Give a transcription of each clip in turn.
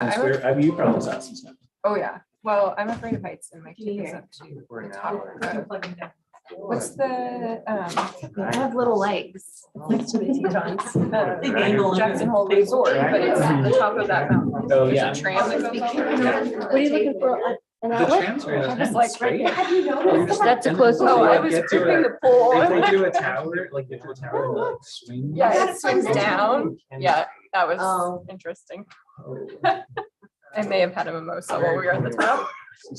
You probably saw some stuff. Oh, yeah. Well, I'm afraid of heights and my kid is up to the tower. What's the, They have little legs next to the Tetons. Jackson Hole Resort, but it's at the top of that mountain. Oh, There's yeah. a tram that goes over. What are you looking for? An The outlet? trams are I was like, straight. Have you noticed? That's the closest. Oh, I was gripping the pole. If they do a tower, like they do a tower and like swing. Yeah, it swings down. Yeah, that was Oh. interesting. I may have had a mimosa while we were at the top,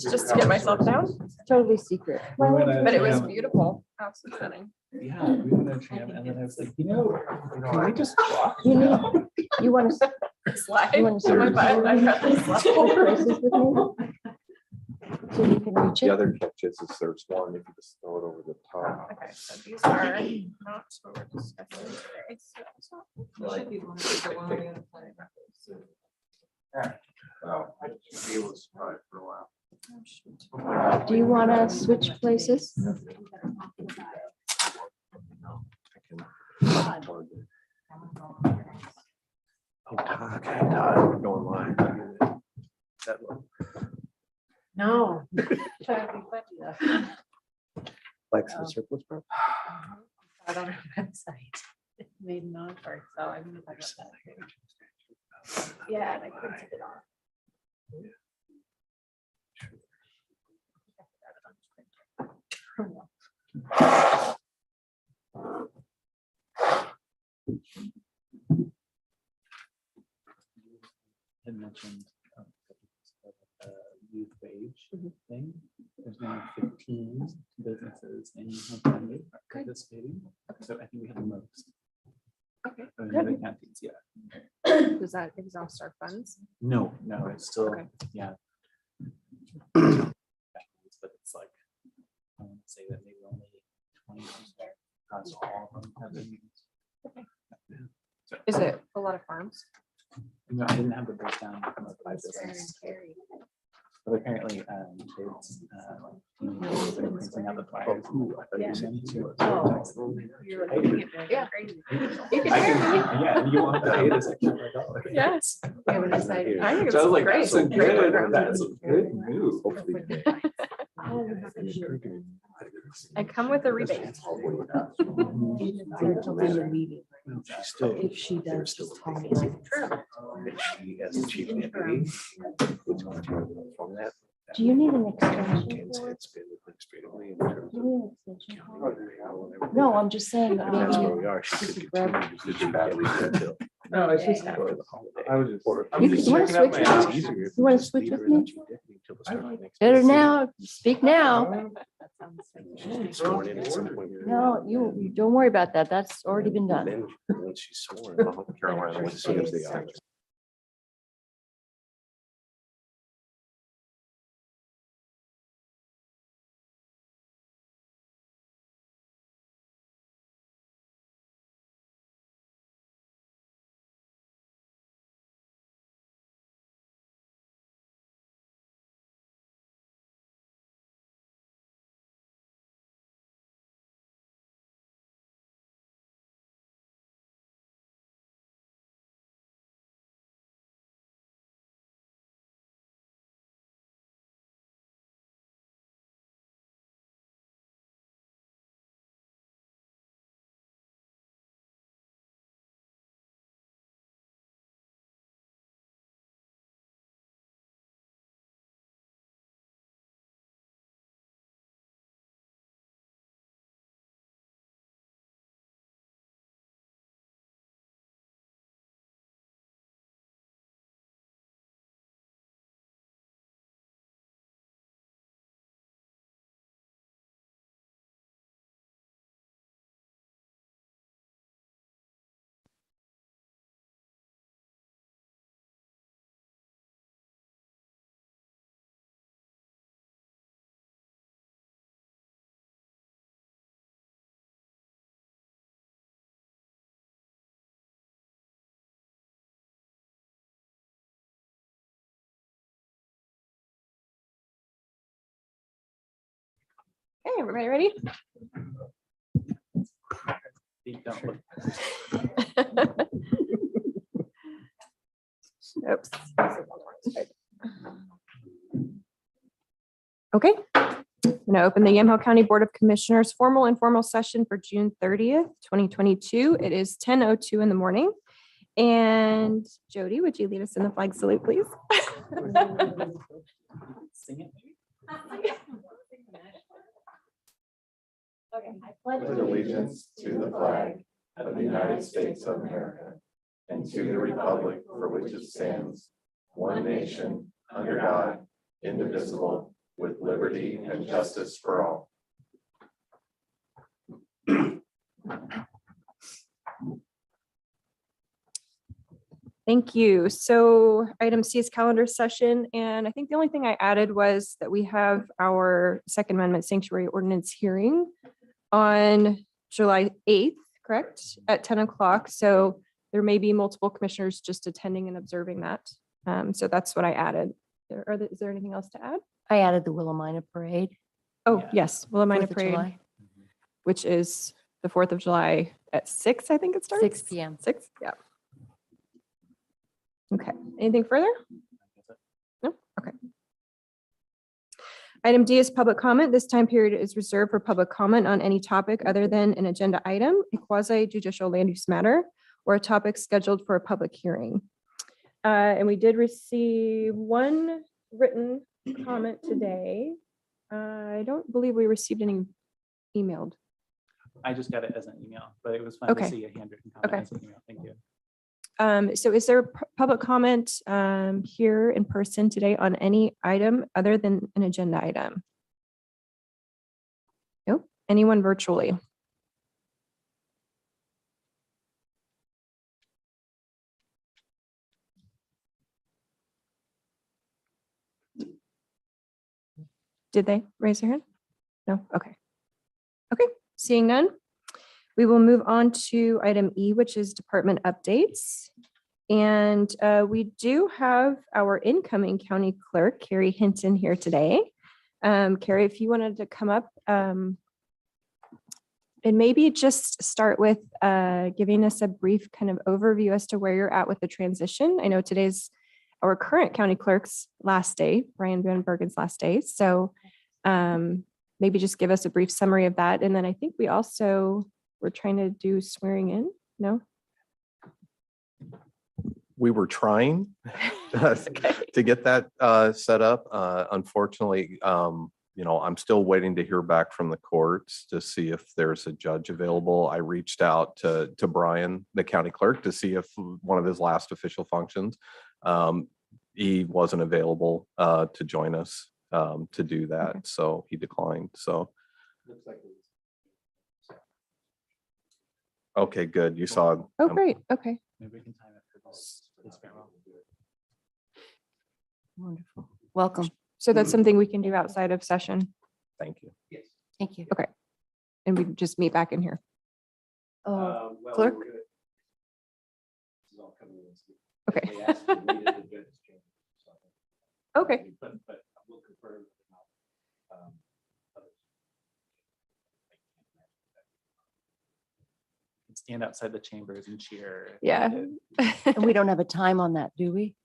just to get myself down, Totally secret. but it was beautiful. Absolutely stunning. Yeah, we went on a tram and then I was like, can we just walk? You want to Slide. You want to Oh my butt, I'd rather slide. switch places with me? So you can reach The it? other catch is there's one, if you just throw it over the top. Okay, so these are not what we're discussing today. Well, I should be able to survive for a while. Do you want to switch places? Okay, going live. That one. No. Trying to be funny though. Like some surplus, bro? I don't have a website. It's made non-part, so I'm gonna talk about that. Yeah, and I printed it off. Had mentioned youth wage thing. There's now 15 businesses in Montgomery participating. So I think we have the most. Okay, of the other counties, yeah. Does that exhaust our funds? No, it's still, Okay. yeah. But it's like, I want to say that maybe only 20% across all of them have been used. Is it a lot of farms? No, I didn't have the breakdown by business. But apparently, it's they're printing out the flyers. You're looking at very Yeah. crazy. You can I hear me. can, yeah, you want to pay this extra $5. Yes. We haven't decided. I think it's So I was like, great. that's a Great good, program. that's a good move. I come with a rebate. She's still. If she they're does, still just tell me. taking it. And she, as the chief deputy, it's going to from that. Do you need an extension? Ken's for it? head's been administratively in terms Do of. you need an extension for it? Whenever No, I'm just saying. That's where we are. She could Just grab- continue to do that until No, it's just. after the holiday. I was just. Or if You just wanna checking out switch my- with it's me? easier if You wanna just switch leave with her as me? chief deputy till the start of next Better month. now, speak now. That sounds like- Sworn in at some point. No, you don't worry about that. That's already been done. Then, once she's sworn, Carolina, as soon as they are. Hey, everybody ready? Don't look. Oops. Okay. I'm going to open the Yamaha County Board of Commissioners formal informal session for June 30th, 2022. It is 10:02 in the morning. And Jody, would you lead us in the flag salute, please? Sing it, maybe? Pledge allegiance to the flag of the United States of America and to the republic for which it stands, one nation, under God, indivisible, with liberty and justice for all. Thank you. So item C is calendar session. And I think the only thing I added was that we have our Second Amendment sanctuary ordinance hearing on July 8th, correct? At 10 o'clock. So there may be multiple commissioners just attending and observing that. So that's what I added. Is there anything else to add? I added the Willamette parade. Oh, Yeah. yes, Willamette 4th of Parade, July, which is the 4th of July at 6, I think it starts. 6 p.m. 6, yeah. Okay, anything further? No, okay. Item D is public comment. This time period is reserved for public comment on any topic other than an agenda item, a quasi judicial land use matter, or a topic scheduled for a public hearing. And we did receive one written comment today. I don't believe we received any emailed. I just got it as an email, but it was fun to Okay. see a handwritten comment Okay. as an email. Thank you. So is there public comment here in person today on any item other than an agenda item? Nope. Anyone virtually? Did they raise their hand? No? Okay. Okay, seeing none. We will move on to item E, which is department updates. And we do have our incoming county clerk, Carrie Hinton, here today. Carrie, if you wanted to come up and maybe just start with giving us a brief kind of overview as to where you're at with the transition. I know today's our current county clerk's last day, Brian Van Bergen's last day. So maybe just give us a brief summary of that. And then I think we also were trying to do swearing in. No? We were trying to get that set up. Unfortunately, I'm still waiting to hear back from the courts to see if there's a judge available. I reached out to Brian, the county clerk, to see if one of his last official functions, he wasn't available to join us to do that. Okay. So he declined. So. Okay, good. You saw. Oh, great. Okay. Maybe we can time it for this farewell. Wonderful. Welcome. So that's something we can do outside of session Thank you. Thank you. and we just meet back in here. Oh, clerk? Okay. Okay. But we'll confirm. Stand outside the chambers and cheer. if Yeah. needed. And we don't have a time on that, do we?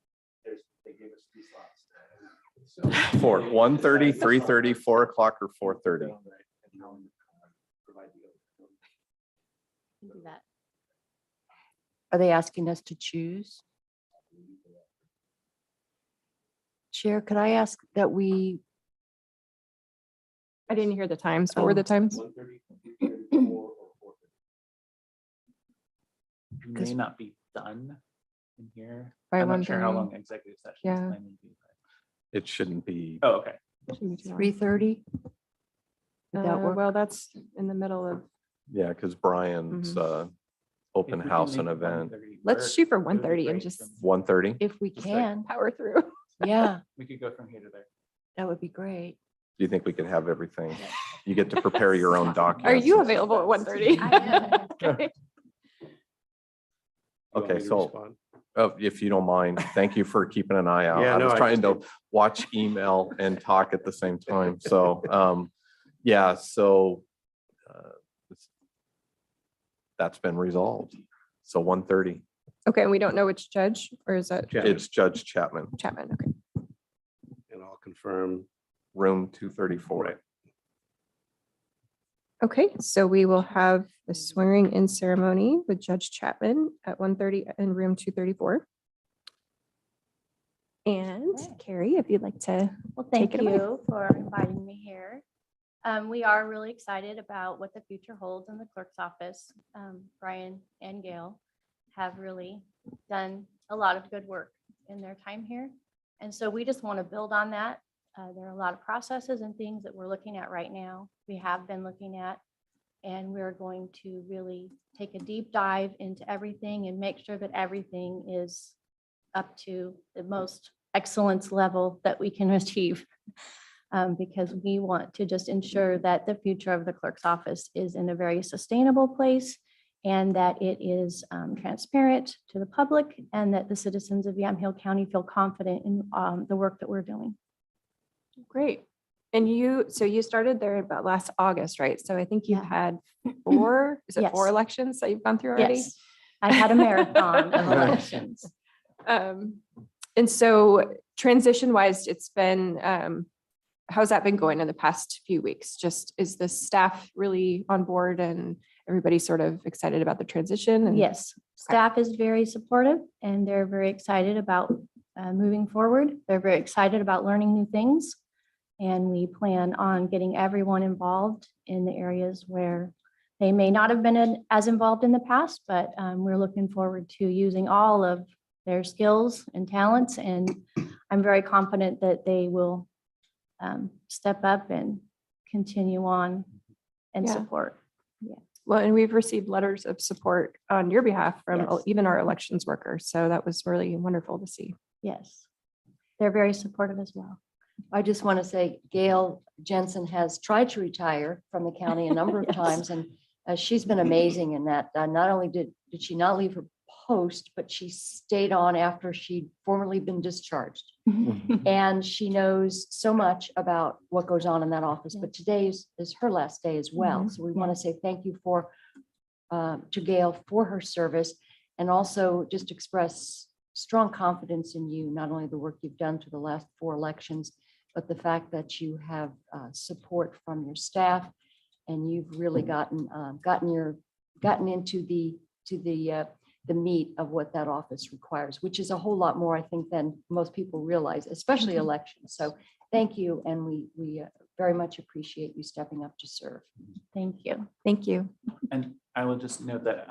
They gave us 3 slots. For 1:30, 3:30, 4 o'clock, or 4:30. Do that. Are they asking us to choose? Chair, could I ask that we, I didn't hear the times. What were the times? You may not be done in here. By I'm not sure how 1:30. long executive session is Yeah. planning to be. It shouldn't be. Oh, okay. Shouldn't be too long. 3:30? Would that work? Well, that's in the middle of, Yeah, because Brian's open If we can house and make event. 1:30 let's work, shoot for it would be 1:30 and great just from- 1:30. If we Just like- can, power through. yeah, We could go from here to there. that would be great. Do you think we could have everything? You get to prepare your own documents. Are you and stuff. available at 1:30? Okay. Okay, so if you don't mind, thank you for keeping an eye out. Yeah, I no, was I trying to watch email and talk at the same time. So, yeah, so that's been resolved. So 1:30. Okay, and we don't know which judge, or is that It's Judge Chapman, Chapman? Okay. And I'll confirm. room 234. Right. Okay, so we will have the swearing in ceremony with Judge Chapman at 1:30 in room 234. And Carrie, if you'd like to, Well, Take thank it away. you for inviting me here. We are really excited about what the future holds in the clerk's office. Brian and Gail have really done a lot of good work in their time here. And so we just want to build on that. There are a lot of processes and things that we're looking at right now. We have been looking at, and we're going to really take a deep dive into everything and make sure that everything is up to the most excellence level that we can achieve. Because we want to just ensure that the future of the clerk's office is in a very sustainable place and that it is transparent to the public and that the citizens of Yamhill County feel confident in the work that we're doing. great. And so you started there about last August, right? So I think you've Yeah. had four, is it four Yes. elections that you've gone through already? Yes, I had a marathon of elections. And so transition wise, it's been, how's that been going in the past few weeks? Just, is the staff really on board and everybody sort of excited about the transition? And Yes, staff is very supportive and they're very excited about moving forward. They're very excited about learning new things. And we plan on getting everyone involved in the areas where they may not have been as involved in the past, but we're looking forward to using all of their skills and talents. And I'm very confident that they will step up and continue on and Yeah. support. Well, and we've received letters of support on your behalf from Yes. even our elections workers. So that was really wonderful to see. Yes, they're very supportive as well. I just want to say Gail Jensen has tried to retire from the county a number of Yes. times, and she's been amazing in that. Not only did she not leave her post, but she stayed on after she'd formerly been discharged. And she knows so much about what goes on in that office, but today is her last day as well. Mhm. So we want to say thank you to Gail for her service, and also just express strong confidence in you, not only the work you've done to the last 4 elections, but the fact that you have support from your staff, and you've really gotten into the meat of what that office requires, which is a whole lot more, I think, than most people realize, especially elections. So thank you, and we very much appreciate you stepping up to serve. Thank you. Thank you. And I will just note that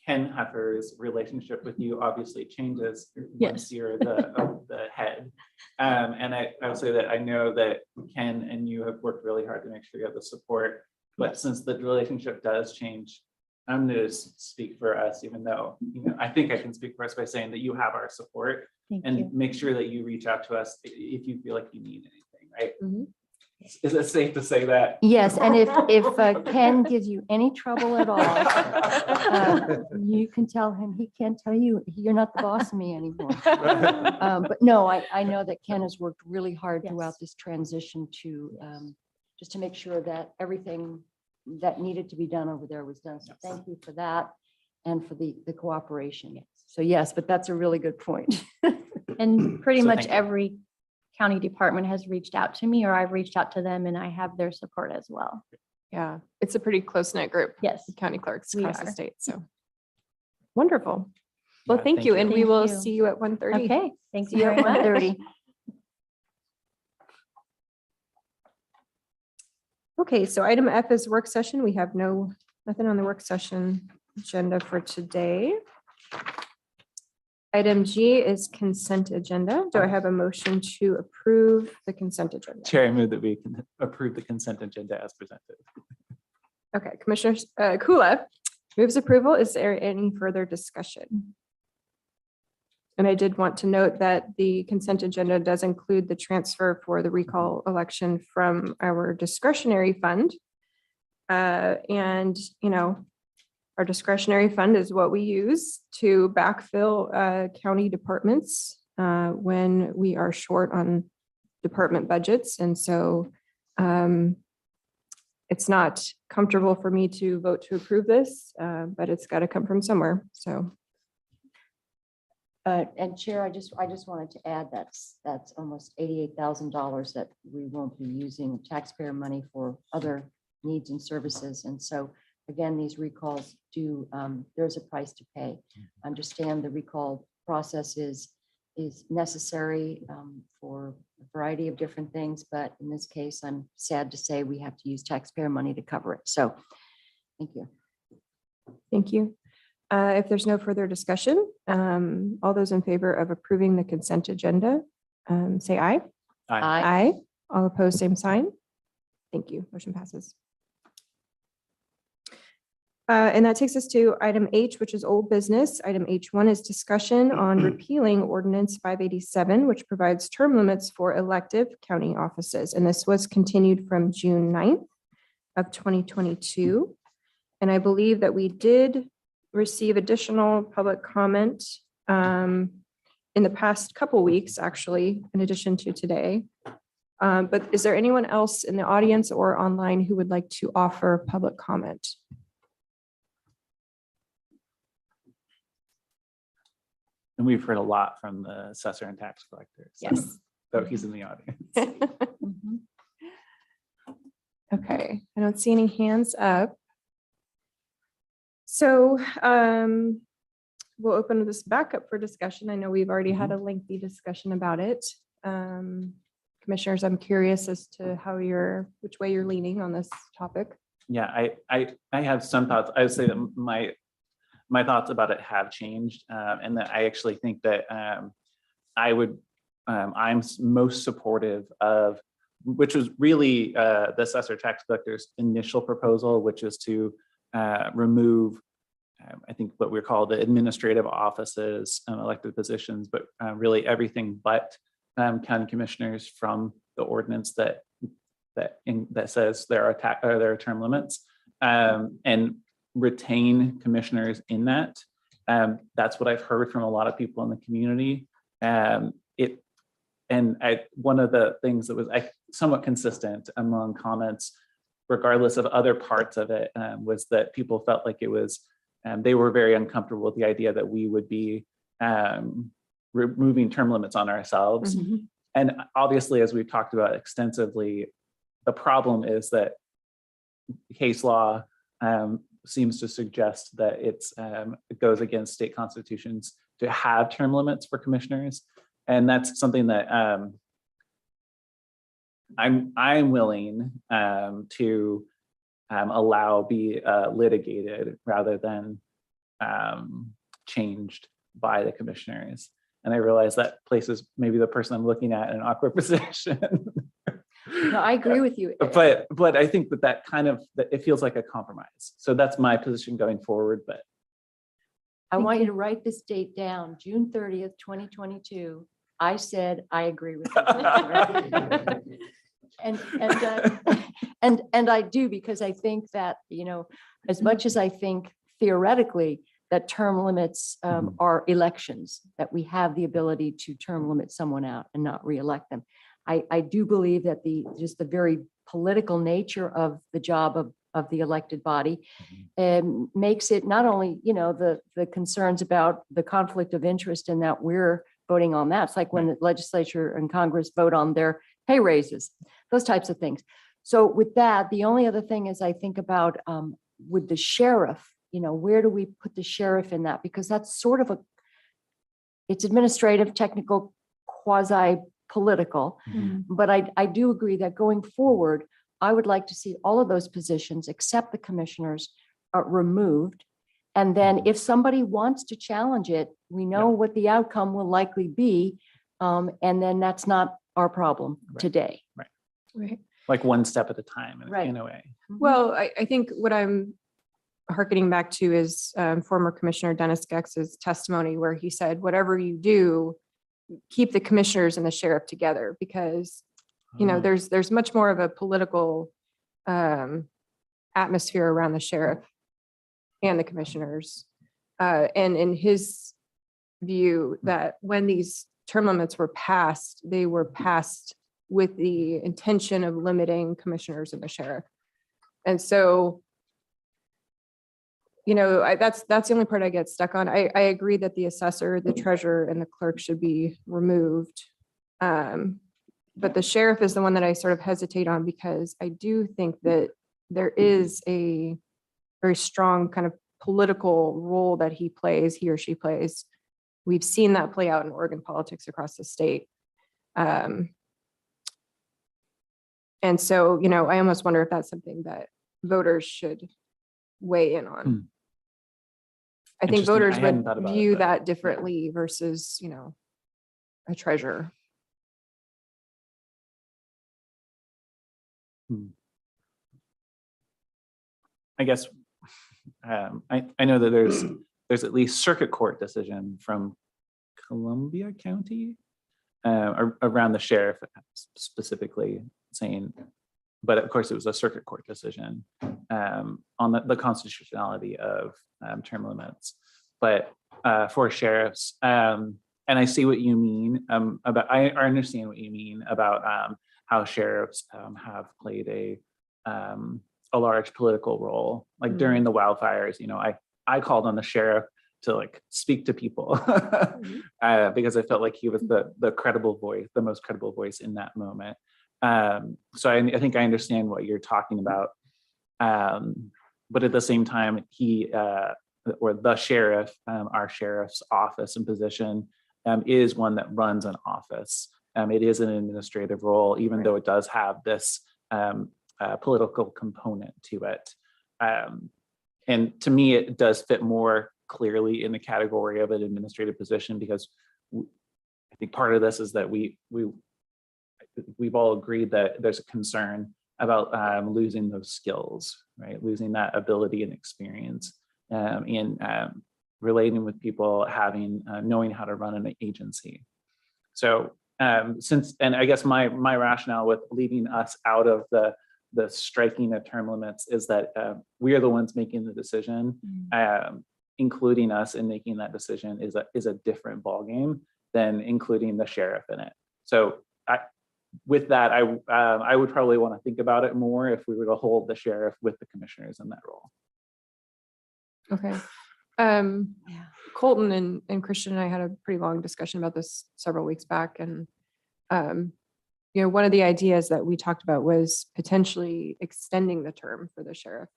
Ken Heffer's relationship with you obviously changes Yes. once you're the head. And I will say that I know that Ken and you have worked really hard to make sure you have the support. But since the relationship does change, I'm going to speak for us, even though, I think I can speak for us by saying that you have our support, Thank and you. make sure that you reach out to us if you feel like you need anything, right? Mhm. Is it safe to say that? Yes, and if Ken gives you any trouble at all, you can tell him, he can't tell you, you're not the boss of me anymore. But no, I know that Ken has worked really hard throughout Yes. this transition to just to make sure that everything that needed to be done over there was done. So Yes. thank you for that and for the cooperation. So yes, but that's a really good point. And pretty So much thank you. every county department has reached out to me, or I've reached out to them, and I have their support as well. Yeah, it's a pretty close-knit group. Yes. of County clerks We across the are. state. So wonderful. Well, Yeah, thank you. And we Thank will you. see you at 1:30. Okay, thank See you you very at much. 1:30. Okay, so item F is work session. We have nothing on the work session agenda for today. Item G is consent agenda. Do I have a motion to approve the consent agenda? Chair, I move that we can approve the consent agenda as presented. Okay, Commissioner Kula moves approval. Is there any further discussion? And I did want to note that the consent agenda does include the transfer for the recall election from our discretionary fund. And, our discretionary fund is what we use to backfill county departments when we are short on department budgets. And so it's not comfortable for me to vote to approve this, but it's got to come from somewhere. So And Chair, I just wanted to add that's almost $88,000 that we won't be using taxpayer money for other needs and services. And so again, these recalls do, there's a price to pay. Understand the recall process is necessary for a variety of different things, but in this case, I'm sad to say we have to use taxpayer money to cover it. So thank you. thank you. If there's no further discussion, all those in favor of approving the consent agenda, say aye. Aye. All opposed, same sign. Thank you. Motion passes. And that takes us to item H, which is old business. Item H1 is discussion on repealing ordinance 587, which provides term limits for elective county offices. And this was continued from June 9th of 2022. And I believe that we did receive additional public comment in the past couple weeks, actually, in addition to today. But is there anyone else in the audience or online who would like to offer public comment? And we've heard a lot from the assessor and tax collector. So, Yes. though he's in the audience. Mhm. Okay, I don't see any hands up. So we'll open this back up for discussion. I know we've already had a lengthy discussion about it. Commissioners, I'm curious as to which way you're leaning on this topic. Yeah, I have some thoughts. I would say that my thoughts about it have changed, and that I actually think that I'm most supportive of, which was really the assessor tax collector's initial proposal, which is to remove, I think what we call the administrative offices, elected positions, but really everything but county commissioners from the ordinance that says there are term limits, and retain commissioners in that. That's what I've heard from a lot of people in the community. One of the things that was somewhat consistent among comments, regardless of other parts of it, was that people felt like it was, they were very uncomfortable with the idea that we would be removing term limits on ourselves. And obviously, as we've talked about extensively, the problem is that case law seems to suggest that it goes against state constitutions to have term limits for commissioners. And that's something that I'm willing to allow be litigated rather than changed by the commissioners. And I realize that places maybe the person I'm looking at in an awkward position. No, I agree with you. But I think that it feels like a compromise. So that's my position going forward. But I want you to write this date down, June 30th, 2022. I said, I agree with you. And I do, because I think that, as much as I think theoretically that term limits are elections, that we have the ability to term limit someone out and not reelect them. I do believe that just the very political nature of the job of the elected body makes it not only, the concerns about the conflict of interest and that we're voting on that. It's like when the legislature and Congress vote on their pay raises, those types of things. So with that, the only other thing is I think about with the sheriff, where do we put the sheriff in that? Because that's sort of it's administrative, technical, quasi-political. But I do agree that going forward, I would like to see all of those positions, except the commissioners, removed. And then if somebody wants to challenge it, we know what the outcome will likely be. And then that's not our problem today. Right. like one step at a time Right. in a way. Well, I think what I'm hearkening back to is former Commissioner Dennis Gex's testimony where he said, whatever you do, keep the commissioners and the sheriff together, because, there's much more of a political atmosphere around the sheriff and the commissioners. And in his view, that when these term limits were passed, they were passed with the intention of limiting commissioners and the sheriff. And so, that's the only part I get stuck on. I agree that the assessor, the treasurer, and the clerk should be removed. But the sheriff is the one that I sort of hesitate on, because I do think that there is a very strong kind of political role that he or she plays. We've seen that play out in Oregon politics across the state. And so, I almost wonder if that's something that voters should weigh in on. I think Interesting. voters I hadn't would thought about it, view but that differently versus, a treasurer. I guess I know that there's at least circuit court decision from Columbia County around the sheriff specifically saying, but of course it was a circuit court decision on the constitutionality of term limits. But for sheriffs, and I see what you mean I understand what you mean about how sheriffs have played a large political role, like during the wildfires. I called on the sheriff to like speak to people because I felt like he was the credible voice, the most credible voice in that moment. So I think I understand what you're talking about. But at the same time, he or the sheriff, our sheriff's office and position is one that runs an office. It is an administrative role, even though it does have this political component to it. And to me, it does fit more clearly in the category of an administrative position, because I think part of this is that we've all agreed that there's a concern about losing those skills, right? Losing that ability and experience in relating with people, knowing how to run an agency. So and I guess my rationale with leaving us out of the striking of term limits is that we are the ones making the decision. Including us in making that decision is a different ballgame than including the sheriff in it. So with that, I would probably want to think about it more if we were to hold the sheriff with the commissioners in that role. Okay. Colton and Christian and I had a pretty long discussion about this several weeks back. And, one of the ideas that we talked about was potentially extending the term for the sheriff.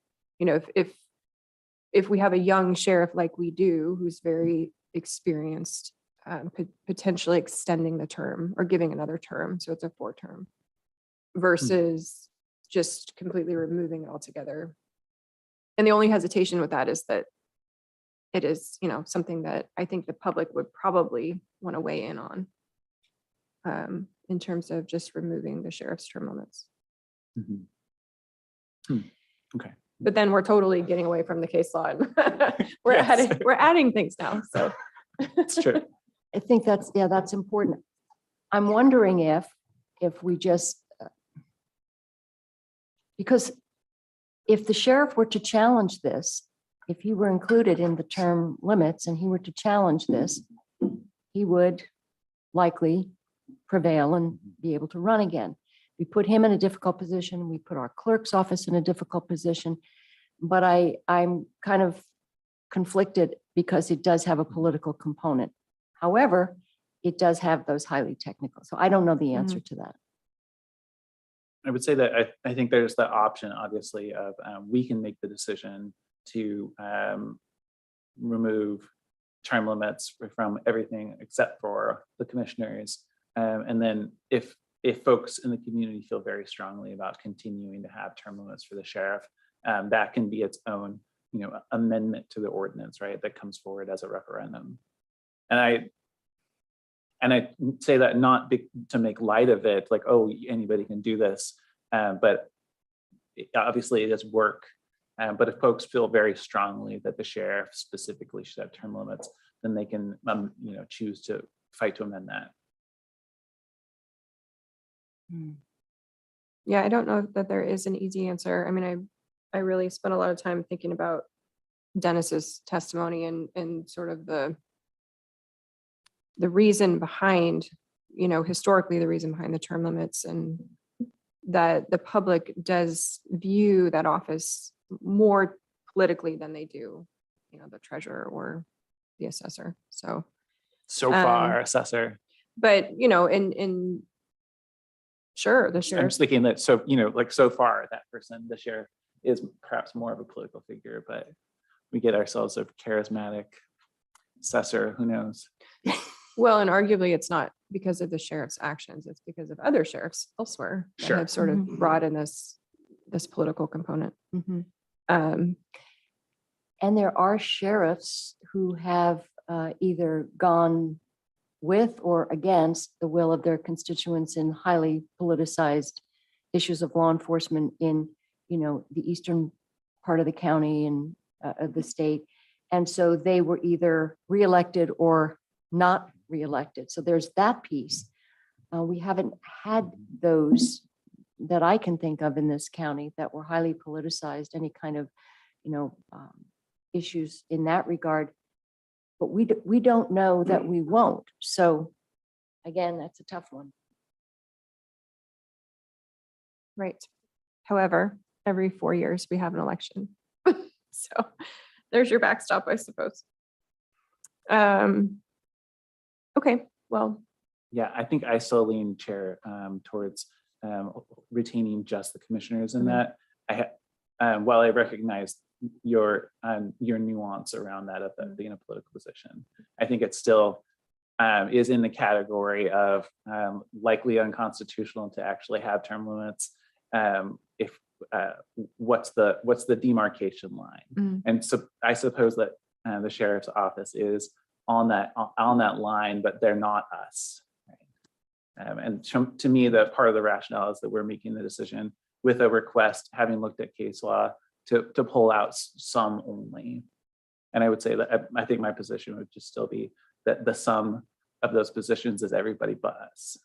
If we have a young sheriff like we do, who's very experienced, potentially extending the term or giving another term. So it's a 4-term versus just completely removing it altogether. And the only hesitation with that is that it is, something that I think the public would probably want to weigh in on in terms of just removing the sheriff's term limits. Okay. But then we're totally getting away from the case law and we're Yes. adding things now. So It's true. I think that's important. I'm wondering if we just, because if the sheriff were to challenge this, if he were included in the term limits and he were to challenge this, he would likely prevail and be able to run again. We put him in a difficult position. We put our clerk's office in a difficult position. But I'm kind of conflicted because it does have a political component. However, it does have those highly technical. So I don't know the answer to that. I would say that I think there's the option, obviously, of we can make the decision to remove term limits from everything except for the commissioners. And then if folks in the community feel very strongly about continuing to have term limits for the sheriff, that can be its own, amendment to the ordinance, right? That comes forward as a referendum. And I say that not to make light of it, like, oh, anybody can do this, but obviously it is work. But if folks feel very strongly that the sheriff specifically should have term limits, then they can, choose to fight to amend that. yeah, I don't know that there is an easy answer. I mean, I really spent a lot of time thinking about Dennis's testimony and sort of the reason behind, historically the reason behind the term limits. And, that the public does view that office more politically than they do, the treasurer or the assessor. So, So far, assessor. but, sure, the I'm sheriff. just thinking that, so, like so far, that person, the sheriff, is perhaps more of a political figure, but we get ourselves a charismatic assessor, who knows? Well, and arguably it's not because of the sheriff's actions, it's because of other sheriffs elsewhere that Sure. have sort of brought in this political component. Um, And there are sheriffs who have either gone with or against the will of their constituents in highly politicized issues of law enforcement in, the eastern part of the county and of the state. And so they were either reelected or not reelected. So there's that piece. We haven't had those that I can think of in this county that were highly politicized, any kind of, issues in that regard. But we don't know that we won't. So again, that's a tough one. Right. However, every 4 years we have an election. So there's your backstop, I suppose. Okay, well, Yeah, I think I still lean chair towards retaining just the commissioners in that. While I recognize your nuance around that of that being a political position, I think it still is in the category of likely unconstitutional to actually have term limits. If what's the demarcation line? And so I suppose that the sheriff's office is on that line, but they're not us. Right? And to me, the part of the rationale is that we're making the decision with a request, having looked at case law, to pull out some only. And I would say that I think my position would just still be that the sum of those positions is everybody but us.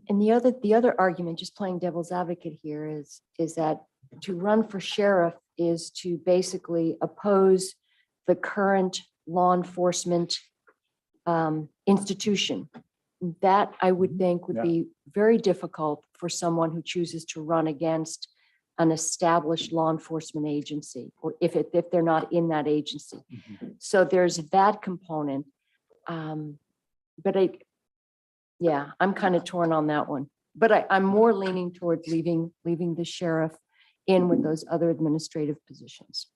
And the other argument, just playing devil's advocate here, is that to run for sheriff is to basically oppose the current law enforcement institution. That I would think would be very difficult for someone who chooses to run against an established law enforcement agency, or if they're not in that agency. So there's that component. But I'm kind of torn on that one. But I'm more leaning towards leaving the sheriff in with those other administrative positions.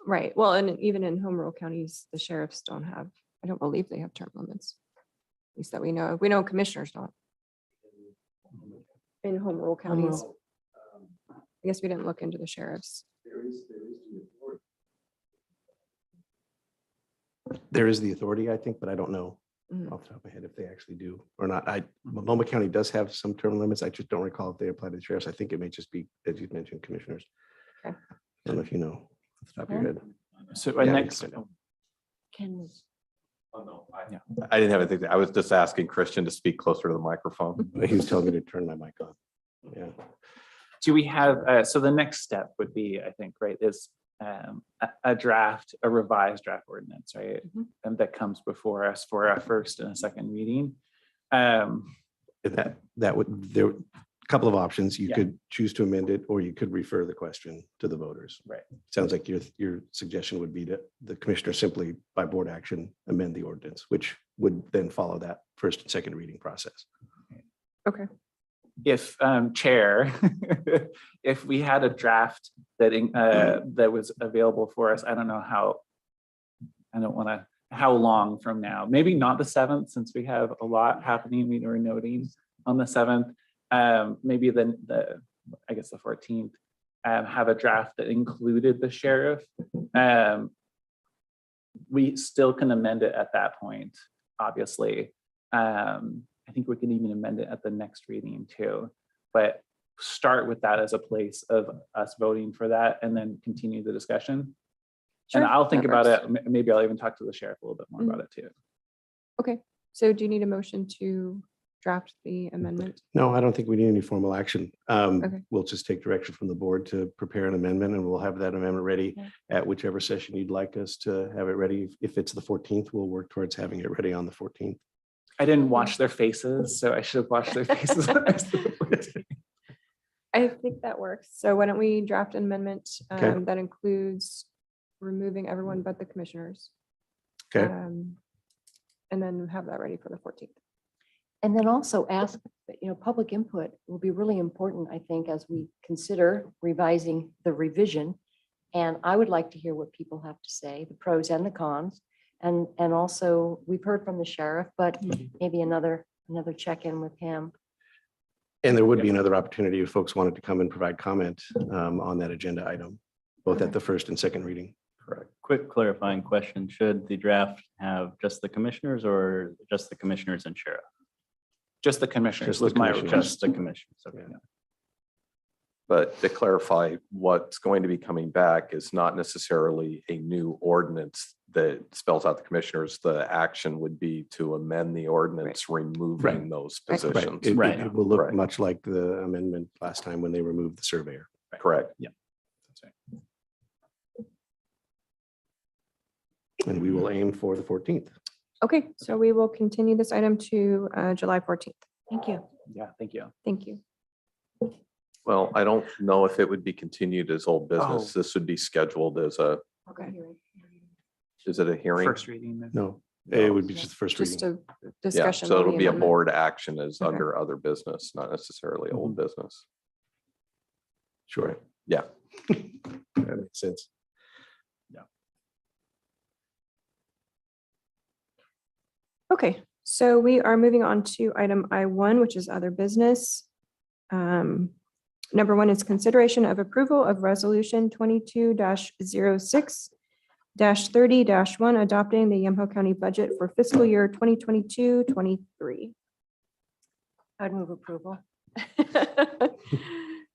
right. Well, and even in home rule counties, the sheriffs don't have, I don't believe they have term limits. At least that we know of. We know commissioners don't. In home rule counties. I guess we didn't look into the sheriffs. There is the authority, I think, but I don't know Mhm. off the top of my head if they actually do or not. Multnomah County does have some term limits. I just don't recall if they apply to the sheriffs. I think it may just be, as you mentioned, commissioners. Okay. I don't know if you know off the top of your head. So Yeah, next, Ken, I didn't have anything. I was just asking Christian to speak closer to the microphone. He was telling me to turn my mic on. Yeah. do we have, so the next step would be, I think, right, is a revised draft ordinance, right? And that comes before us for a first and a second reading. That would, there are a couple of options. You Yeah. could choose to amend it, or you could refer the question to the voters. Right. Sounds like your suggestion would be that the commissioner simply by board action amend the ordinance, which would then follow that first and second reading process. Okay. If chair, if we had a draft that was available for us, I don't know how long from now, maybe not the 7th, since we have a lot happening, we were noting on the 7th, maybe I guess the 14th, have a draft that included the sheriff. We still can amend it at that point, obviously. I think we can even amend it at the next reading too, but start with that as a place of us voting for that and then continue the discussion. Sure, And I'll think that about works. it. Maybe I'll even talk to the sheriff a little bit more about it too. Okay, so do you need a motion to draft the amendment? No, I don't think we need any formal action. Okay. We'll just take direction from the board to prepare an amendment, and we'll have that amendment ready Okay. at whichever session you'd like us to have it ready. If it's the 14th, we'll work towards having it ready on the 14th. I didn't watch their faces, so I should have watched their faces. when I said it. I think that works. So why don't we draft an amendment Okay. that includes removing everyone but the commissioners? Okay. And then have that ready for the 14th. And then also ask, public input will be really important, I think, as we consider revising the revision. And I would like to hear what people have to say, the pros and the cons. And also, we've heard from the sheriff, but maybe another check-in with him. And there would be another opportunity if folks wanted to come and provide comment on that agenda item, both at the first and second reading. Correct. Quick clarifying question. Should the draft have just the commissioners or just the commissioners and sheriff? Just the commissioners Just the was my commissioners. request. Just the commissioners. Okay. Yeah. But to clarify, what's going to be coming back is not necessarily a new ordinance that spells out the commissioners. The action would be to amend the ordinance, removing those Right. positions. Right. It will look Right. much like the amendment last time when they removed the surveyor. Correct. That's right. And we will aim for the 14th. Okay, so we will continue this item to July 14th. Thank you. Yeah, thank you. Thank you. Well, I don't know if it would be continued as old business. This would be scheduled as Okay. is it a hearing? First reading. No, it would be just the first Just reading. a Yeah, discussion. so on it'll the be a amendment. board action as Okay. under other business, not necessarily old business. Sure. Yeah. That makes sense. Okay, so we are moving on to item I1, which is other business. Number 1 is consideration of approval of resolution 22-06-30-1, adopting the Yamaha County budget for fiscal year 2022-23. I'd move approval.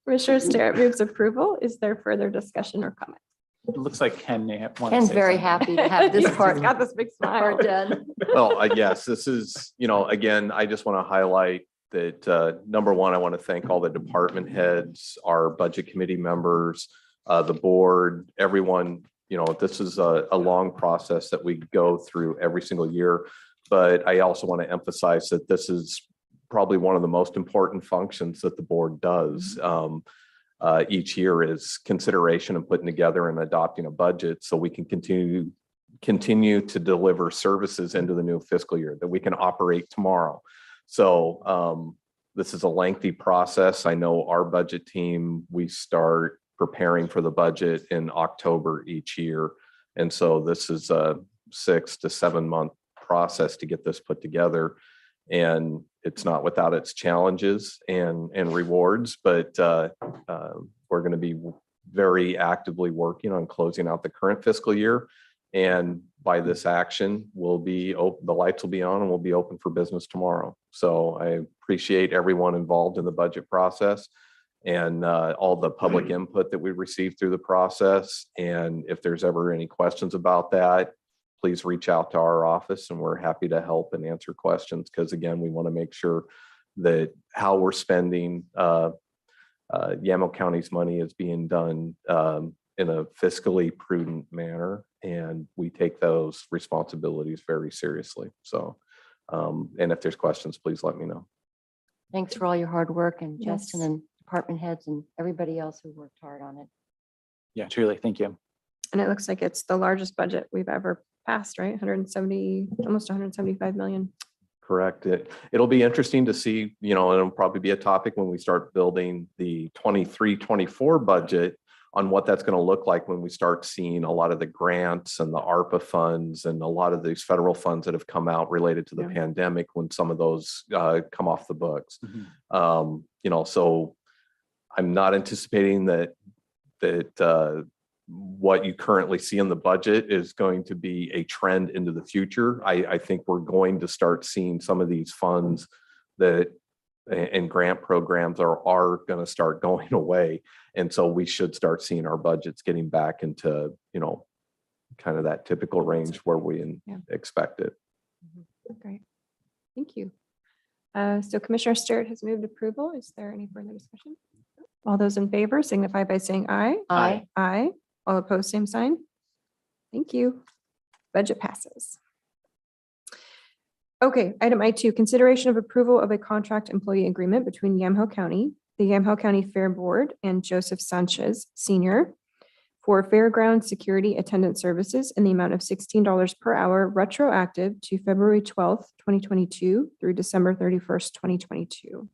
Commissioner Starrett moves approval. Is there further discussion or comment? It looks like Ken may have. Ken's very happy to have this He's part got this big smile. done. Well, yes, this is, again, I just want to highlight that, number one, I want to thank all the department heads, our budget committee members, the board, everyone. This is a long process that we go through every single year. But I also want to emphasize that this is probably one of the most important functions that the board does each year is consideration and putting together and adopting a budget so we can continue to deliver services into the new fiscal year that we can operate tomorrow. So this is a lengthy process. I know our budget team, we start preparing for the budget in October each year. And so this is a 6 to 7 month process to get this put together. And it's not without its challenges and rewards, but we're going to be very actively working on closing out the current fiscal year. And by this action, the lights will be on and we'll be open for business tomorrow. So I appreciate everyone involved in the budget process and all the public input that we received through the process. And if there's ever any questions about that, please reach out to our office and we're happy to help and answer questions. Because again, we want to make sure that how we're spending Yamaha County's money is being done in a fiscally prudent manner. And we take those responsibilities very seriously. So, and if there's questions, please let me know. Thanks for all your hard work and Justin Yes. and department heads and everybody else who worked hard on it. Yeah, truly. Thank you. And it looks like it's the largest budget we've ever passed, right? 170, almost 175 million. Correct. It'll be interesting to see, and it'll probably be a topic when we start building the 23-24 budget on what that's going to look like when we start seeing a lot of the grants and the ARPA funds and a lot of these federal funds that have come out related to the Yeah. pandemic when some of those come off the books. Mhm. So I'm not anticipating that what you currently see in the budget is going to be a trend into the future. I think we're going to start seeing some of these funds and grant programs are going to start going away. And so we should start seeing our budgets getting back into, kind of that typical range where we Yeah. expect it. Great. Thank you. So Commissioner Starrett has moved approval. Is there any further discussion? All those in favor signify by saying aye. Aye. Aye. All opposed, same sign. Thank you. Budget passes. Okay, item I2, consideration of approval of a contract employee agreement between Yamaha County, the Yamaha County Fair Board, and Joseph Sanchez Senior for Fairground security attendant services in the amount of $16 per hour, retroactive to February 12th, 2022 through December 31st, 2022.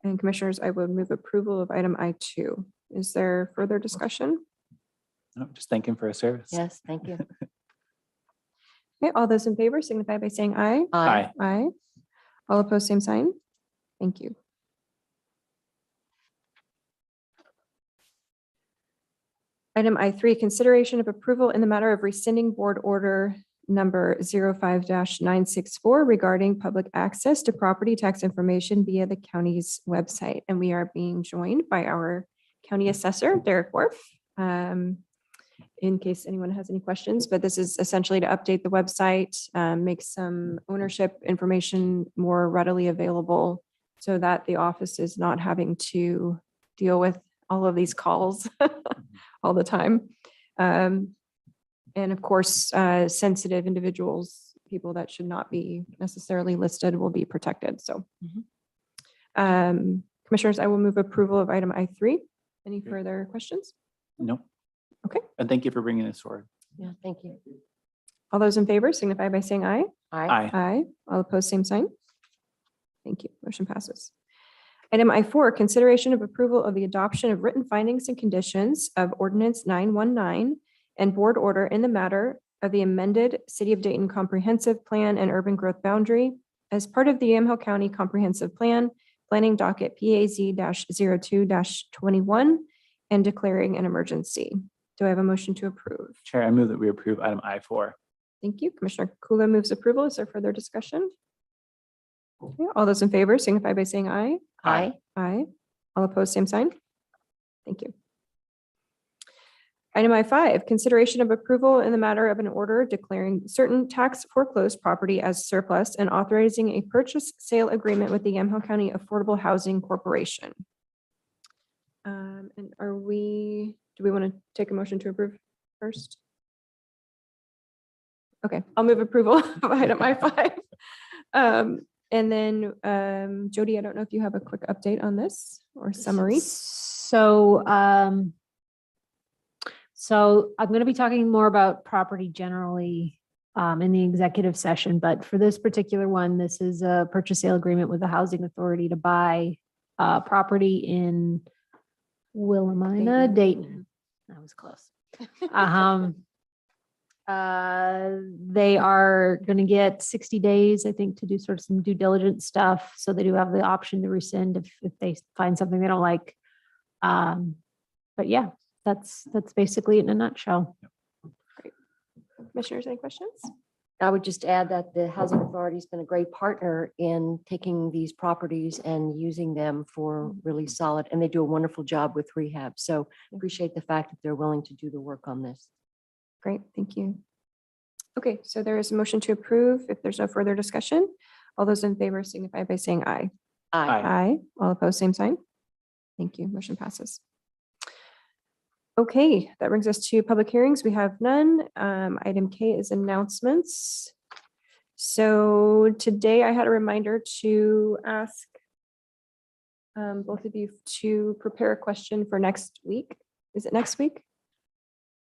And Commissioners, I would move approval of item I2. Is there further discussion? No, just thank him for his service. Yes, thank you. Okay, all those in favor signify by saying aye. Aye. Aye. All opposed, same sign. Thank you. Item I3, consideration of approval in the matter of rescinding board order number 05-964 regarding public access to property tax information via the county's website. And we are being joined by our county assessor, Derek Worf, in case anyone has any questions, but this is essentially to update the website, make some ownership information more readily available so that the office is not having to deal with all of these calls all the time. And of course, sensitive individuals, people that should not be necessarily listed will be protected. So Commissioners, I will move approval of item I3. Any further questions? No. Okay. And thank you for bringing this forward. Yeah, thank you. All those in favor signify by saying aye. Aye. Aye. All opposed, same sign. Thank you. Motion passes. Item I4, consideration of approval of the adoption of written findings and conditions of ordinance 919 and board order in the matter of the amended City of Dayton Comprehensive Plan and Urban Growth Boundary as part of the Yamaha County Comprehensive Plan, Planning Docket PAZ-02-21, and declaring an emergency. Do I have a motion to approve? Chair, I move that we approve item I4. Thank you. Commissioner Kula moves approval. Is there further discussion? Okay, all those in favor signify by saying aye. Aye. Aye. All opposed, same sign. Thank you. Item I5, consideration of approval in the matter of an order declaring certain tax foreclosed property as surplus and authorizing a purchase sale agreement with the Yamaha County Affordable Housing Corporation. And do we want to take a motion to approve first? Okay, I'll move approval of item I5. And then Jody, I don't know if you have a quick update on this or summary. So I'm going to be talking more about property generally in the executive session, but for this particular one, this is a purchase sale agreement with the Housing Authority to buy property in Willamette, Dayton. That was close. They are going to get 60 days, I think, to do sort of some due diligence stuff. So they do have the option to rescind if they find something they don't like. But yeah, that's basically it in a nutshell. Great. Commissioners, any questions? I would just add that the Housing Authority has been a great partner in taking these properties and using them for really solid, and they do a wonderful job with rehab. So appreciate the fact that they're willing to do the work on this. Great, thank you. Okay, so there is a motion to approve. If there's no further discussion, all those in favor signify by saying aye. Aye. Aye. All opposed, same sign. Thank you. Motion passes. Okay, that brings us to public hearings. We have none. Item K is announcements. So today I had a reminder to ask both of you to prepare a question for next week. Is it next week?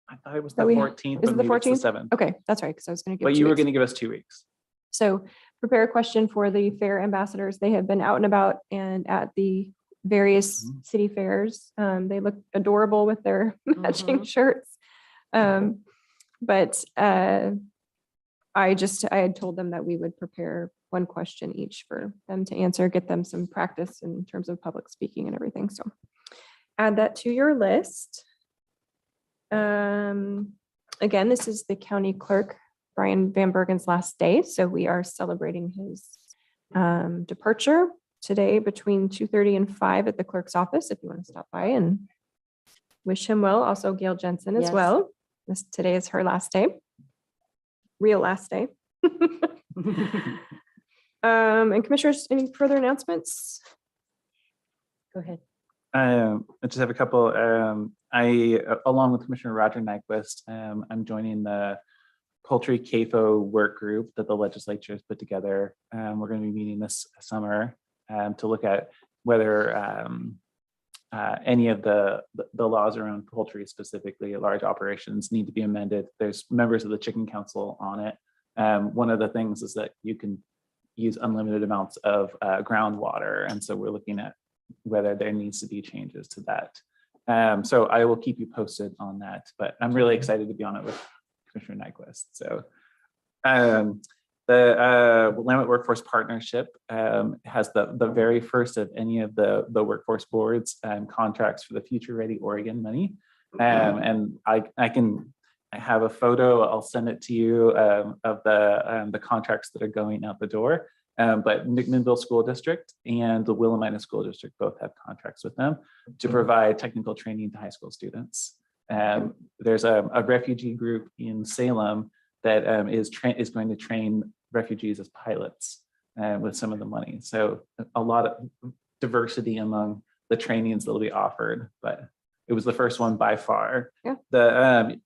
I thought it was That the we- 14th. is it but the maybe it's 14th? 7th. Okay, that's right, because I was going to give But 2 you were weeks. going to give us 2 weeks. So prepare a question for the fair ambassadors. They have been out and about and at the various city fairs. They look adorable with their matching shirts. But I had told them that we would prepare one question each for them to answer, get them some practice in terms of public speaking and everything. So add that to your list. Again, this is the county clerk, Brian Van Bergen's last day. So we are celebrating his departure today between 2:30 and 5 at the clerk's office. If you want to stop by and wish him well. Also Gail Jensen as Yes. well. Today is her last day. Real last day. And commissioners, any further announcements? Go ahead. I just have a couple. I, along with Commissioner Roger Nyquist, I'm joining the poultry CAFO work group that the legislature has put together. We're going to be meeting this summer to look at whether any of the laws around poultry, specifically large operations, need to be amended. There's members of the Chicken Council on it. One of the things is that you can use unlimited amounts of groundwater. And so we're looking at whether there needs to be changes to that. So I will keep you posted on that, but I'm really excited to be on it with Commissioner Nyquist. So the Willamette Workforce Partnership has the very first of any of the workforce boards contracts for the Future Ready Oregon money. And I have a photo, I'll send it to you of the contracts that are going out the door. But McMinnville School District and the Willamette School District both have contracts with them to provide technical training to high school students. There's a refugee group in Salem that is going to train refugees as pilots with some of the money. So a lot of diversity among the trainings that will be offered, but it was the first one by far. Yeah. The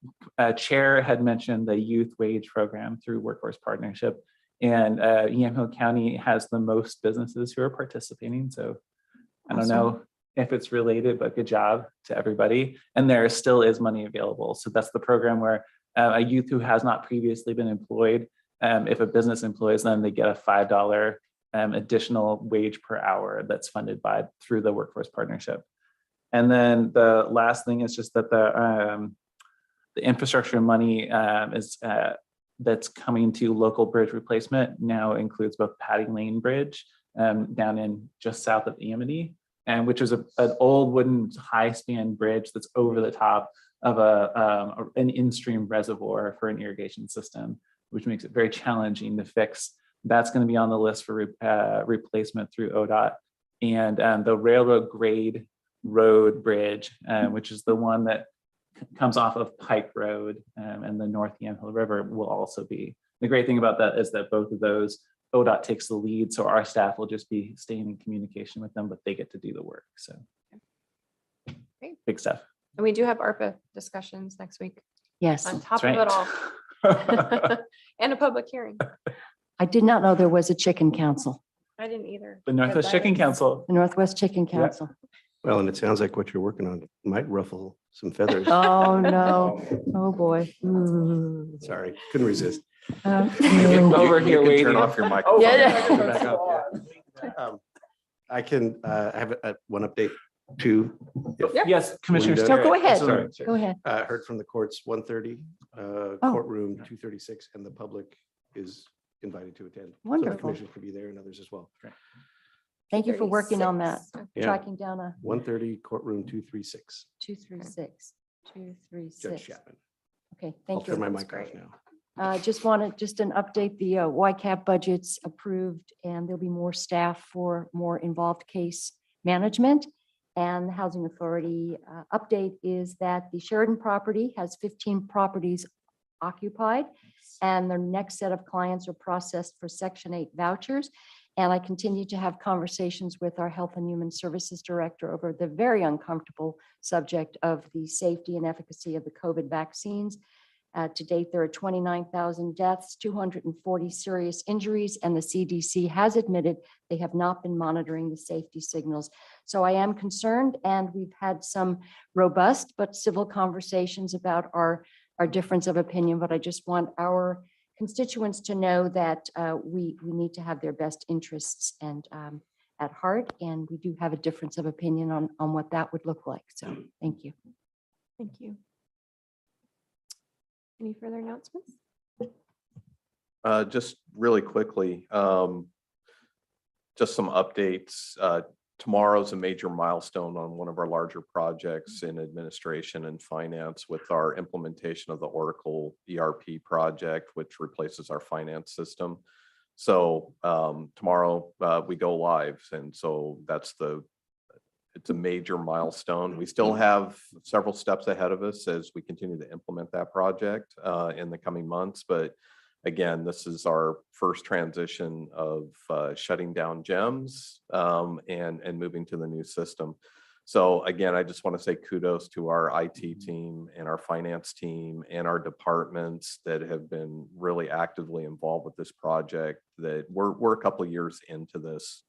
chair had mentioned the youth wage program through Workforce Partnership, and Yamaha County has the most businesses who are participating. So I don't know if it's related, but good job to everybody. And there still is money available. So that's the program where a youth who has not previously been employed, if a business employs them, they get a $5 additional wage per hour that's funded through the Workforce Partnership. And then the last thing is just that the infrastructure money that's coming to local bridge replacement now includes both Patty Lane Bridge down in just south of Amity, and which is an old wooden high span bridge that's over the top of an in-stream reservoir for an irrigation system, which makes it very challenging to fix. That's going to be on the list for replacement through ODOT. And the railroad grade road bridge, which is the one that comes off of Pike Road and the North Yamhill River, will also be. The great thing about that is that both of those, ODOT takes the lead, so our staff will just be staying in communication with them, but they get to do the work. So Great. Big stuff. And we do have ARPA discussions next week Yes, on top That's of it right. all. And a public hearing. I did not know there was a chicken council, I didn't either. The Northwest Chicken Council. the Northwest Chicken Council. Well, and it sounds like what you're working on might ruffle some feathers. Oh, no. Oh, boy. Ooh. Sorry, couldn't resist. Over here You can waiting. turn off your microphone. Yeah. Turn it back up. I can have one update too. Yes, Commissioner. No, Sterrett. go ahead. Sorry. Go ahead. Heard from the courts 1:30, Oh. courtroom 236, and the public is invited to attend. So the Wonderful. commissioners can be there and others as well. Thank you for working on that, 36. Yeah. tracking down a 1:30, courtroom 236. 236, Judge 236. Chapman. Okay, I'll thank turn my you. mic off now. Just wanted, just an update, the YCAP budget's approved and there'll be more staff for more involved case management. And the Housing Authority update is that the Sheridan property has 15 properties occupied, and their next set of clients are processed for Section 8 vouchers. And I continue to have conversations with our Health and Human Services Director over the very uncomfortable subject of the safety and efficacy of the COVID vaccines. To date, there are 29,000 deaths, 240 serious injuries, and the CDC has admitted they have not been monitoring the safety signals. So I am concerned, and we've had some robust but civil conversations about our difference of opinion, but I just want our constituents to know that we need to have their best interests and at heart, and we do have a difference of opinion on what that would look like. So thank you. Thank you. Any further announcements? Just really quickly, just some updates. Tomorrow's a major milestone on one of our larger projects in administration and finance with our implementation of the Oracle ERP project, which replaces our finance system. So tomorrow we go live, and so it's a major milestone. We still have several steps ahead of us as we continue to implement that project in the coming months. But again, this is our first transition of shutting down GEMS and moving to the new system. So again, I just want to say kudos to our IT team and our finance team and our departments that have been really actively involved with this project. That we're a couple of years into this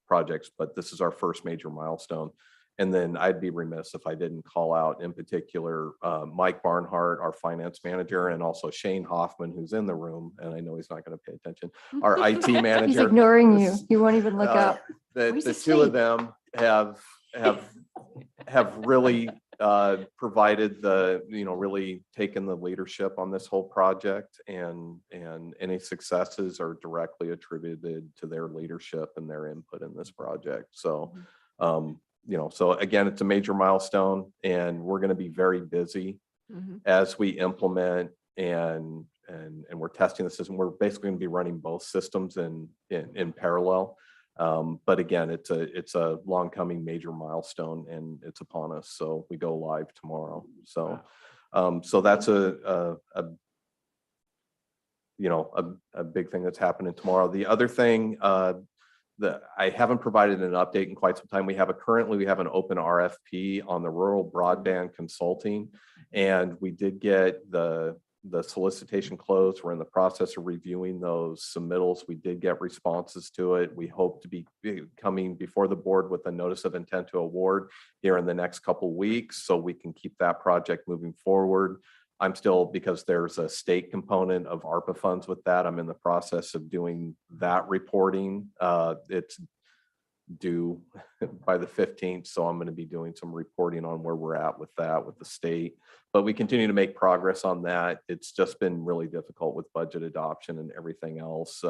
project, but this is our first major milestone. And then I'd be remiss if I didn't call out in particular Mike Barnhart, our finance manager, and also Shane Hoffman, who's in the room, and I know he's not going to pay attention, our IT manager. He's ignoring you. He won't even look up. The He's two of asleep. them have really provided really taken the leadership on this whole project, and any successes are directly attributed to their leadership and their input in this project. So, so again, it's a major milestone, and we're going to be very busy as we implement and we're testing the system. We're basically going to be running both systems in parallel. But again, it's a long coming major milestone, and it's upon us. So we go live tomorrow. So, so that's a big thing that's happening tomorrow. The other thing that I haven't provided an update in quite some time. Currently we have an open RFP on the rural broadband consulting, and we did get the solicitation closed. We're in the process of reviewing those submittals. We did get responses to it. We hope to be coming before the board with a notice of intent to award here in the next couple of weeks, so we can keep that project moving forward. I'm still, because there's a state component of ARPA funds with that, I'm in the process of doing that reporting. It's due by the 15th. So I'm going to be doing some reporting on where we're at with that with the state, but we continue to make progress on that. It's just been really difficult with budget adoption and everything else.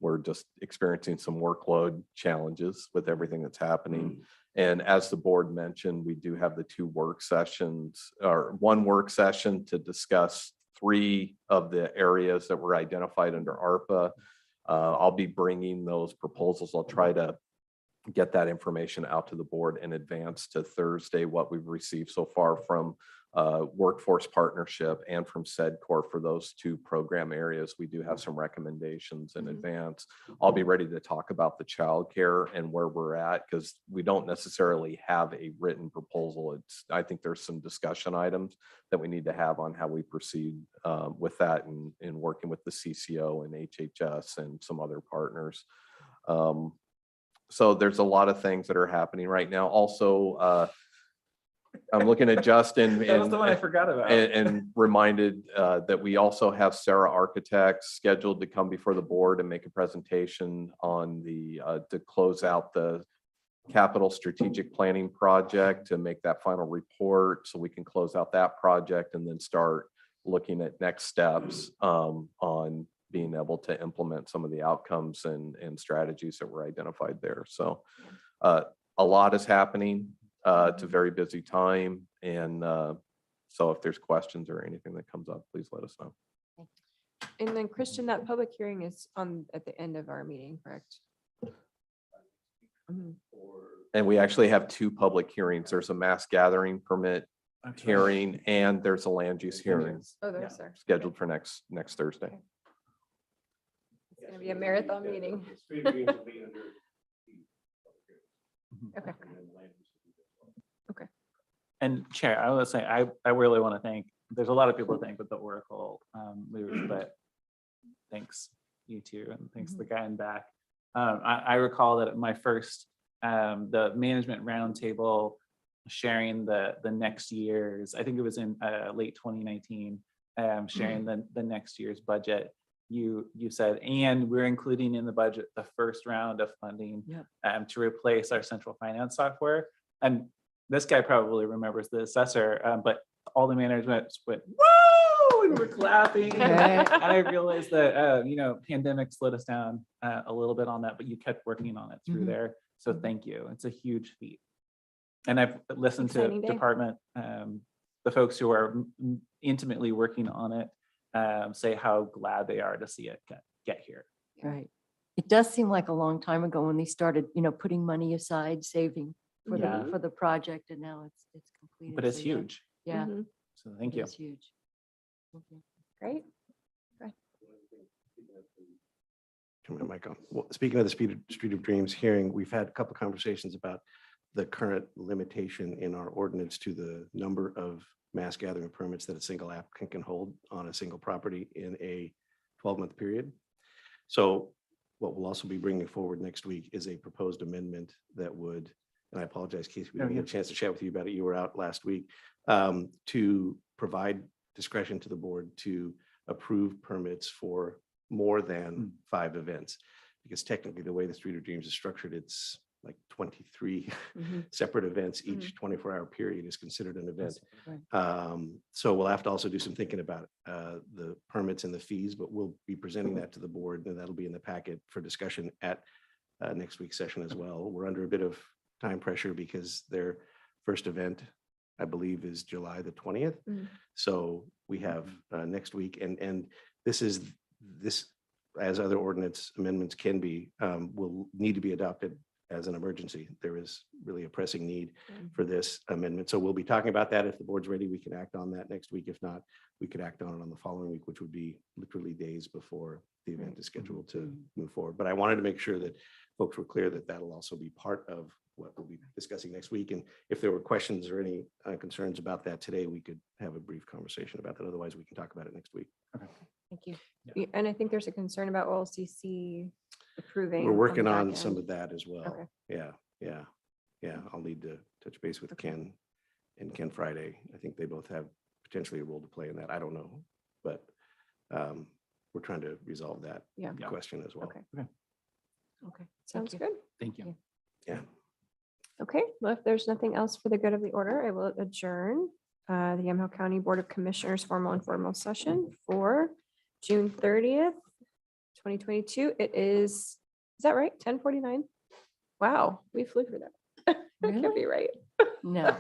We're just experiencing some workload challenges with everything that's happening. And as the board mentioned, we do have the 2 work sessions, or 1 work session to discuss 3 of the areas that were identified under ARPA. I'll be bringing those proposals. I'll try to get that information out to the board in advance to Thursday, what we've received so far from Workforce Partnership and from SEDCOR for those 2 program areas. We do have some recommendations in advance. I'll be ready to talk about the childcare and where we're at, because we don't necessarily have a written proposal. I think there's some discussion items that we need to have on how we proceed with that, in working with the CCO and HHS and some other partners. So there's a lot of things that are happening right now. Also, I'm looking at Justin That was the one I forgot about. and reminded that we also have Sarah Architects scheduled to come before the board and make a presentation on to close out the capital strategic planning project, to make that final report so we can close out that project and then start looking at next steps on being able to implement some of the outcomes and strategies that were identified there. So a lot is happening. It's a very busy time. And so if there's questions or anything that comes up, please let us know. And then Christian, that public hearing is at the end of our meeting, correct? And we actually have 2 public hearings. There's a mass gathering permit hearing, and there's a land use hearing Oh, those are scheduled for next Thursday. It's going to be a marathon meeting. Okay. And Chair, I would say, I really want to thank, there's a lot of people to thank with the Oracle move, but thanks you 2, and thanks to the guy in back. I recall that at my first, the management roundtable sharing the next year's, I think it was in late 2019, sharing the next year's budget. You said, and we're including in the budget the first round of funding to replace our central finance software. And this guy probably remembers the assessor, but all the management went, whoa, and we're clapping. And I realized that, pandemic slowed us down a little bit on that, but you kept working on it through there. So thank you. It's a huge feat. And I've listened to Exciting day. department, the folks who are intimately working on it, say how glad they are to see it get here. Right. It does seem like a long time ago when they started, putting money aside, saving for Yeah. for the project, and now it's completed. But it's So, yeah. huge. Yeah. Mhm. So thank it you. is huge. Okay. Great. Turn my mic on. Well, speaking of the Street of Dreams hearing, we've had a couple of conversations about the current limitation in our ordinance to the number of mass gathering permits that a single applicant can hold on a single property in a 12-month period. So what we'll also be bringing forward next week is a proposed amendment that would, and I apologize, Casey, we didn't get a chance to chat with you about it. You were out last week, to provide discretion to the board to approve permits for more than 5 events. Because technically, the way the Street of Dreams is structured, it's like 23 separate events. Each 24-hour period is considered an event. So we'll have to also do some thinking about the permits and the fees, but we'll be presenting that to the board, and that'll be in the packet for discussion at next week's session as well. We're under a bit of time pressure because their first event, I believe, is July the 20th. So we have next week, and this, as other ordinance amendments can be, will need to be adopted as an emergency. There is really a pressing need for this amendment. So we'll be talking about that. If the board's ready, we can act on that next week. If not, we could act on it on the following week, which would be literally days before the event is scheduled to move forward. But I wanted to make sure that folks were clear that that'll also be part of what we'll be discussing next week. And if there were questions or any concerns about that today, we could have a brief conversation about that. Otherwise, we can talk about it next week. Thank you. Yeah, and I think there's a concern about OLCC approving. We're working the back on some end. of that as well. Okay. Yeah. I'll need to touch base with Ken and Ken Friday. I think they both have potentially a role to play in that. I don't know, but we're trying to resolve that Yeah. question as well. Okay. Okay. Sounds you. good. Thank you. Yeah. Okay, well, if there's nothing else for the good of the order, I will adjourn the Yamaha County Board of Commissioners formal and informal session for June 30th, 2022. It is that right? 10:49? Wow, we flew through that. That can't be right. No.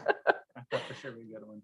I thought for sure we'd go to 1:30.